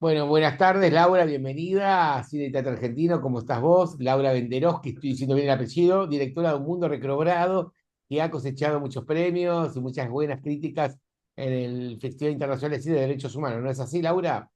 Bueno, buenas tardes, Laura, bienvenida a Cine y Teatro Argentino. ¿Cómo estás vos? Laura Venderos, que estoy diciendo bien el apellido, directora de Un Mundo Recobrado, que ha cosechado muchos premios y muchas buenas críticas en el Festival Internacional de Cine de Derechos Humanos. ¿No es así, Laura?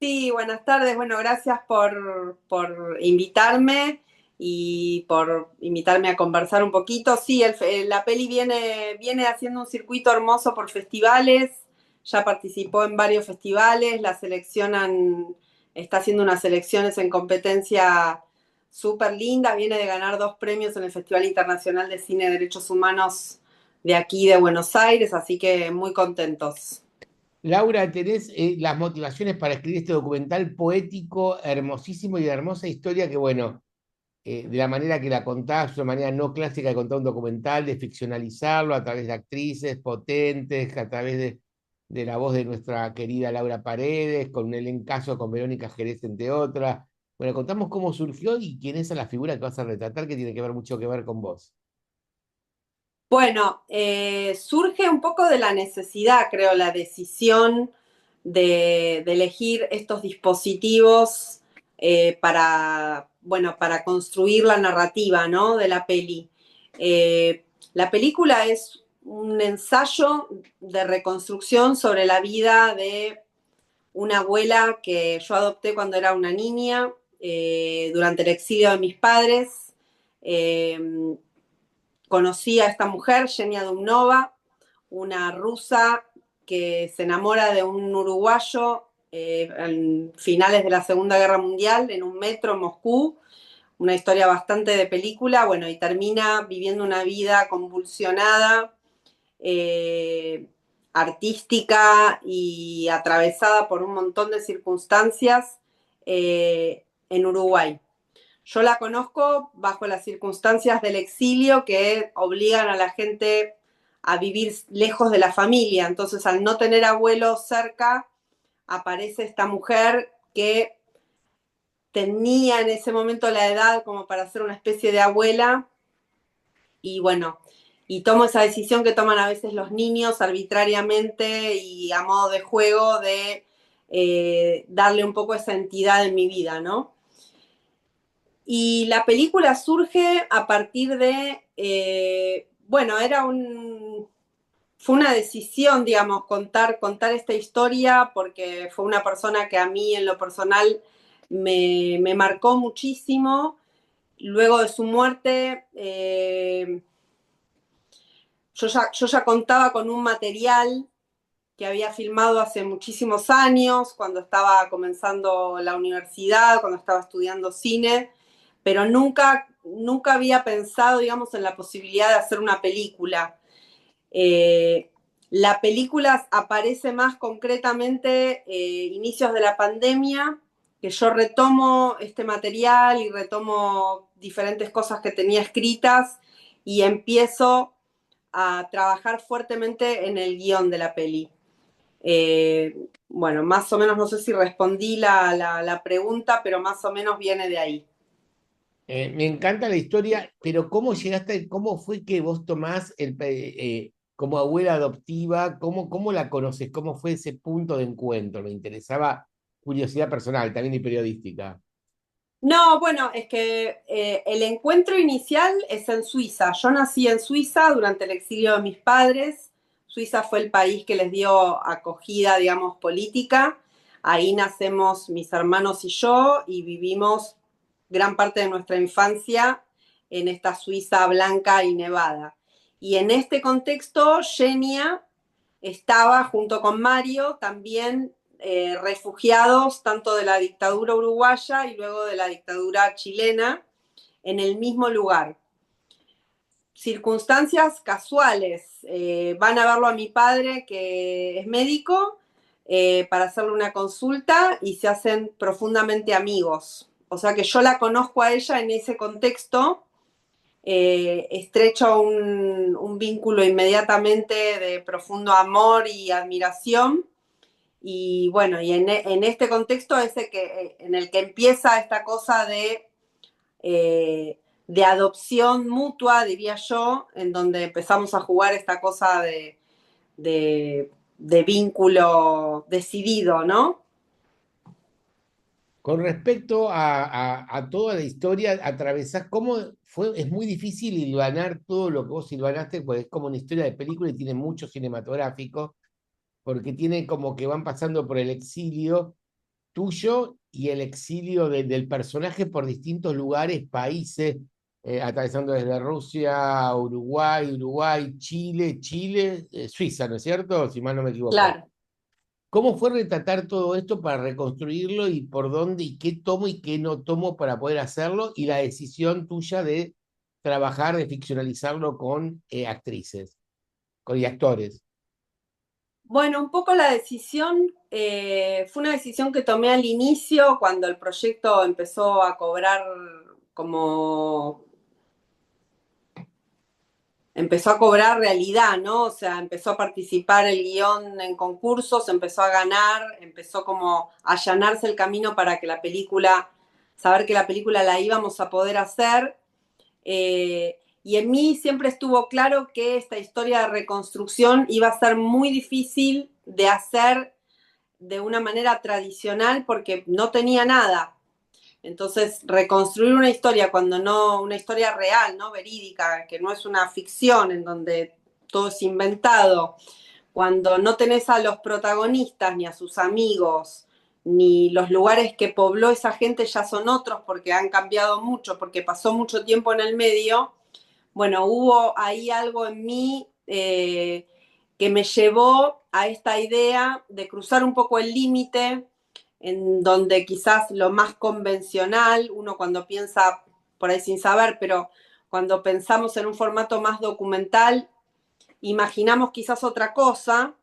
Sí, buenas tardes. Bueno, gracias por invitarme y por invitarme a conversar un poquito. Sí, la peli viene haciendo un circuito hermoso por festivales, ya participó en varios festivales, está haciendo unas selecciones en competencia súper lindas, viene de ganar 2 premios en el Festival Internacional de Cine de Derechos Humanos de aquí de Buenos Aires, así que muy contentos. Laura, tenés las motivaciones para escribir este documental poético, hermosísimo y de hermosa historia que, bueno, de la manera que la contás, una manera no clásica de contar un documental, de ficcionalizarlo a través de actrices potentes, a través de la voz de nuestra querida Laura Paredes, con un elencazo con Verónica Jerez, entre otras. Bueno, contamos cómo surgió y quién es la figura que vas a retratar, que tiene que ver mucho que ver con vos. Bueno, surge un poco de la necesidad, creo, la decisión de elegir estos dispositivos para construir la narrativa, ¿no? De la peli. La película es un ensayo de reconstrucción sobre la vida de una abuela que yo adopté cuando era una niña, durante el exilio de mis padres. Eh, Conocí a esta mujer, Yenia Dumnova, una rusa que se enamora de un uruguayo en finales de la Segunda Guerra Mundial en un metro en Moscú, una historia bastante de película, bueno, y termina viviendo una vida convulsionada, eh, artística y atravesada por un montón de circunstancias en Uruguay. Yo la conozco bajo las circunstancias del exilio que obligan a la gente a vivir lejos de la familia. Entonces, al no tener abuelos cerca, aparece esta mujer que tenía en ese momento la edad como para ser una especie de abuela y bueno, y tomo esa decisión que toman a veces los niños arbitrariamente y a modo de juego de darle un poco esa entidad en mi vida, ¿no? Y la película surge a partir de, bueno, fue una decisión, digamos, contar esta historia porque fue una persona que a mí en lo personal me marcó muchísimo. Luego de su muerte, yo ya contaba con un material que había filmado hace muchísimos años, cuando estaba comenzando la universidad, cuando estaba estudiando cine, pero nunca había pensado, digamos, en la posibilidad de hacer una película. Eh, la película aparece más concretamente inicios de la pandemia, que yo retomo este material y retomo diferentes cosas que tenía escritas y empiezo a trabajar fuertemente en el guión de la peli. Bueno, más o menos, no sé si respondí la pregunta, pero más o menos viene de ahí. Me encanta la historia, pero ¿cómo llegaste, cómo fue que vos tomás como abuela adoptiva, cómo la conoces, cómo fue ese punto de encuentro? Me interesaba curiosidad personal, también y periodística. No, bueno, es que el encuentro inicial es en Suiza. Yo nací en Suiza durante el exilio de mis padres. Suiza fue el país que les dio acogida, digamos, política. Ahí nacemos mis hermanos y yo y vivimos gran parte de nuestra infancia en esta Suiza blanca y nevada. Y en este contexto, Genia estaba junto con Mario también refugiados tanto de la dictadura uruguaya y luego de la dictadura chilena en el mismo lugar. Circunstancias casuales. Van a verlo a mi padre, que es médico, para hacerle una consulta y se hacen profundamente amigos. O sea que yo la conozco a ella en ese contexto, estrecho un vínculo inmediatamente de profundo amor y admiración. Y bueno, en este contexto en el que empieza esta cosa de adopción mutua, diría yo, en donde empezamos a jugar esta cosa de vínculo decidido, ¿no? Con respecto a toda la historia, atravesás cómo fue, es muy difícil hilvanar todo lo que vos hilvanaste, porque es como una historia de película y tiene mucho cinematográfico, porque tiene como que van pasando por el exilio tuyo y el exilio del personaje por distintos lugares, países, atravesando desde Rusia a Uruguay, Uruguay, Chile, Chile, Suiza, ¿no es cierto? Si mal no me equivoco. Claro. ¿Cómo fue retratar todo esto para reconstruirlo y por dónde y qué tomo y qué no tomo para poder hacerlo? Y la decisión tuya de trabajar, de ficcionalizarlo con actrices y actores. Bueno, un poco la decisión fue una decisión que tomé al inicio cuando el proyecto empezó a cobrar como empezó a cobrar realidad, ¿no? O sea, empezó a participar el guión en concursos, empezó a ganar, empezó como a allanarse el camino para que la película, saber que la película la íbamos a poder hacer. Y en mí siempre estuvo claro que esta historia de reconstrucción iba a ser muy difícil de hacer de una manera tradicional porque no tenía nada. Entonces, reconstruir una historia cuando no, una historia real, ¿no? Verídica, que no es una ficción en donde todo es inventado, cuando no tenés a los protagonistas ni a sus amigos, ni los lugares que pobló esa gente ya son otros porque han cambiado mucho, porque pasó mucho tiempo en el medio, bueno, hubo ahí algo en mí que me llevó a esta idea de cruzar un poco el límite en donde quizás lo más convencional, uno cuando piensa por ahí sin saber, pero cuando pensamos en un formato más documental, imaginamos quizás otra cosa.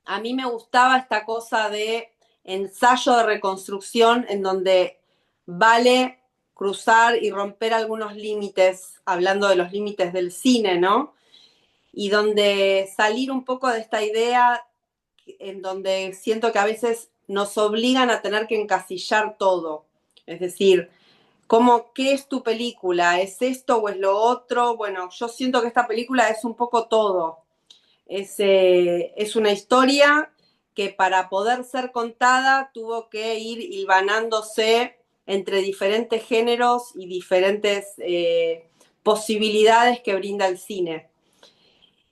A mí me gustaba esta cosa de ensayo de reconstrucción en donde vale cruzar y romper algunos límites, hablando de los límites del cine, ¿no? Y donde salir un poco de esta idea en donde siento que a veces nos obligan a tener que encasillar todo. Es decir, ¿cómo, qué es tu película? ¿Es esto o es lo otro? Bueno, yo siento que esta película es un poco todo. Es una historia que para poder ser contada tuvo que ir hilvanándose entre diferentes géneros y diferentes posibilidades que brinda el cine.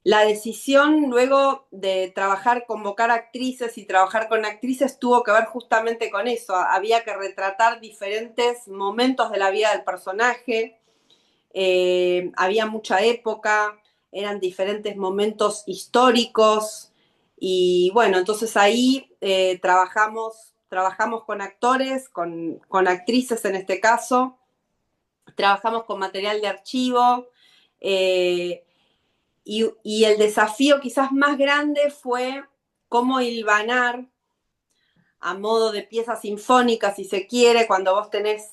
La decisión luego de trabajar, convocar actrices y trabajar con actrices tuvo que ver justamente con eso. Había que retratar diferentes momentos de la vida del personaje, había mucha época, eran diferentes momentos históricos y bueno, entonces ahí trabajamos con actores, con actrices en este caso, trabajamos con material de archivo. Y el desafío quizás más grande fue cómo hilvanar a modo de pieza sinfónica, si se quiere, cuando vos tenés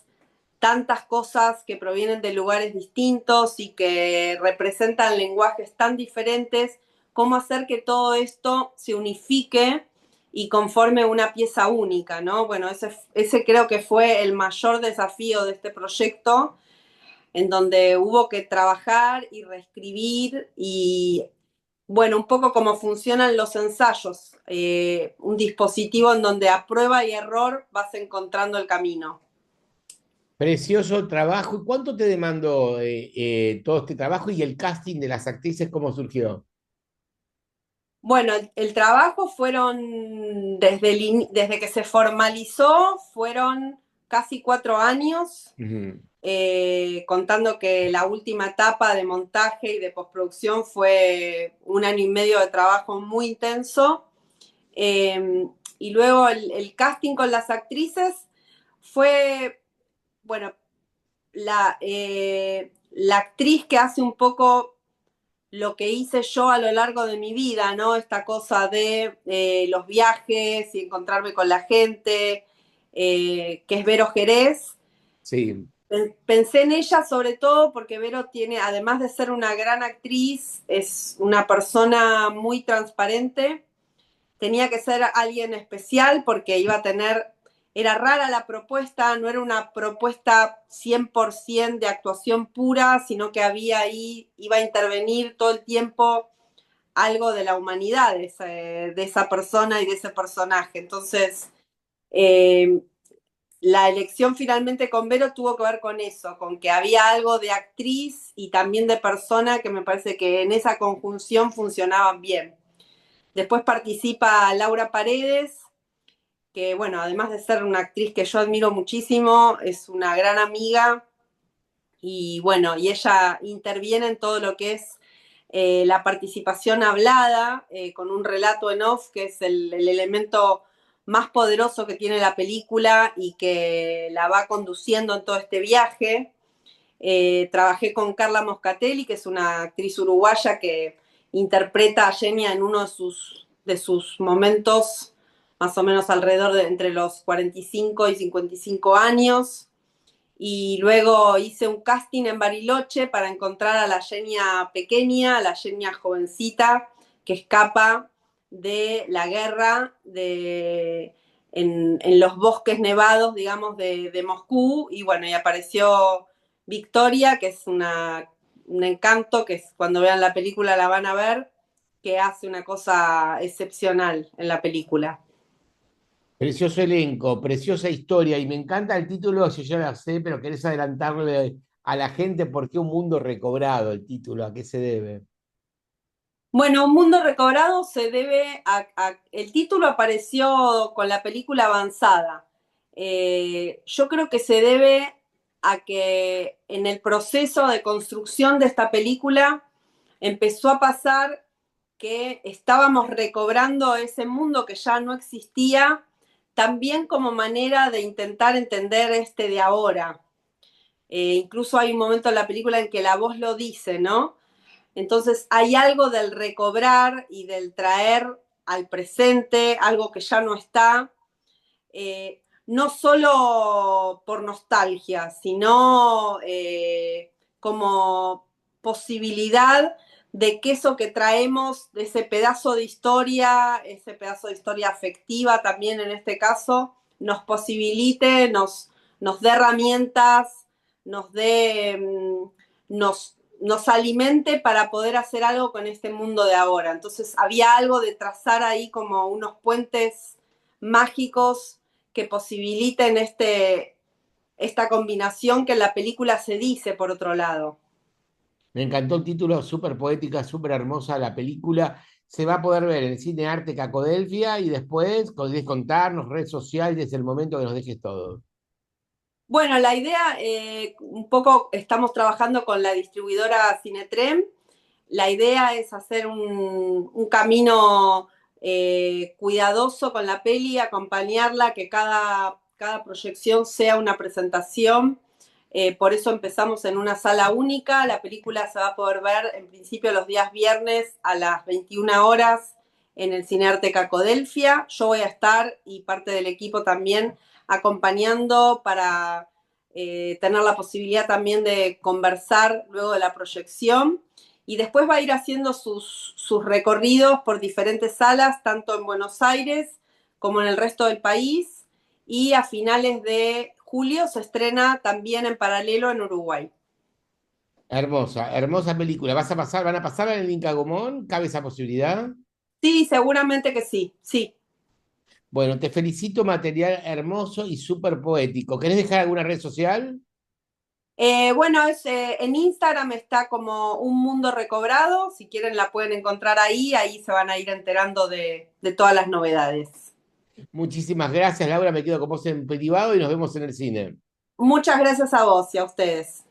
tantas cosas que provienen de lugares distintos y que representan lenguajes tan diferentes, cómo hacer que todo esto se unifique y conforme una pieza única, ¿no? Bueno, ese creo que fue el mayor desafío de este proyecto, en donde hubo que trabajar y reescribir y bueno, un poco como funcionan los ensayos, un dispositivo en donde a prueba y error vas encontrando el camino. Precioso trabajo. ¿Y cuánto te demandó todo este trabajo y el casting de las actrices, cómo surgió? Bueno, el trabajo fueron, desde que se formalizó, fueron casi 4 años, Ujú. contando que la última etapa de montaje y de postproducción fue 1 año y medio de trabajo muy intenso. Y luego el casting con las actrices fue, bueno, la actriz que hace un poco lo que hice yo a lo largo de mi vida, ¿no? Esta cosa de los viajes y encontrarme con la gente, que es Vero Jerez. Sí, Pensé en ella sobre todo porque Vero tiene, además de ser una gran actriz, es una persona muy transparente. Tenía que ser alguien especial porque iba a tener, era rara la propuesta, no era una propuesta 100% de actuación pura, sino que había ahí, iba a intervenir todo el tiempo algo de la humanidad de esa persona y de ese personaje. Entonces, eh, la elección finalmente con Vero tuvo que ver con eso, con que había algo de actriz y también de persona que me parece que en esa conjunción funcionaban bien. Después participa Laura Paredes, que bueno, además de ser una actriz que yo admiro muchísimo, es una gran amiga y bueno, y ella interviene en todo lo que es la participación hablada, con un relato en off, que es el elemento más poderoso que tiene la película y que la va conduciendo en todo este viaje. Trabajé con Carla Moscatelli, que es una actriz uruguaya que interpreta a Genia en uno de sus momentos, más o menos alrededor de entre los 45 y 55 años. Y luego hice un casting en Bariloche para encontrar a la Genia pequeña, a la Genia jovencita, que escapa de la guerra en los bosques nevados, digamos, de Moscú. Y bueno, y apareció Victoria, que es un encanto, que es, cuando vean la película la van a ver, que hace una cosa excepcional en la película. Precioso elenco, preciosa historia, y me encanta el título, si yo la sé, pero querés adelantarle a la gente por qué Un Mundo Recobrado, el título, ¿a qué se debe? Bueno, Un Mundo Recobrado se debe el título apareció con la película avanzada. Yo creo que se debe a que en el proceso de construcción de esta película empezó a pasar que estábamos recobrando ese mundo que ya no existía, también como manera de intentar entender este de ahora. Incluso hay un momento en la película en que la voz lo dice, ¿no? Entonces hay algo del recobrar y del traer al presente algo que ya no está, no solo por nostalgia, sino como posibilidad de que eso que traemos, de ese pedazo de historia afectiva también en este caso, nos posibilite, nos dé herramientas, nos dé, nos alimente para poder hacer algo con este mundo de ahora. Entonces había algo de trazar ahí como unos puentes mágicos que posibiliten esta combinación que en la película se dice por otro lado. Me encantó el título, súper poética, súper hermosa la película. Se va a poder ver en el Cine Arte Cacodelfia y después podés contarnos, red social, desde el momento que nos dejes todo. Bueno, la idea, un poco estamos trabajando con la distribuidora Cinetrem. La idea es hacer un camino cuidadoso con la peli, acompañarla, que cada proyección sea una presentación. Por eso empezamos en una sala única. La película se va a poder ver en principio los días viernes a las 21 horas en el Cinearte Cacodelfia. Yo voy a estar y parte del equipo también acompañando para tener la posibilidad también de conversar luego de la proyección. Y después va a ir haciendo sus recorridos por diferentes salas, tanto en Buenos Aires como en el resto del país. Y a finales de julio se estrena también en paralelo en Uruguay. Hermosa, hermosa película. ¿Van a pasar en el Inca Gomón? ¿Cabe esa posibilidad? Sí, seguramente que sí, sí. Bueno, te felicito, material hermoso y súper poético. ¿Querés dejar alguna red social? Bueno, en Instagram está como Un Mundo Recobrado. Si quieren la pueden encontrar ahí. Ahí se van a ir enterando de todas las novedades. Muchísimas gracias, Laura. Me quedo con vos en privado y nos vemos en el cine. Muchas gracias a vos y a ustedes.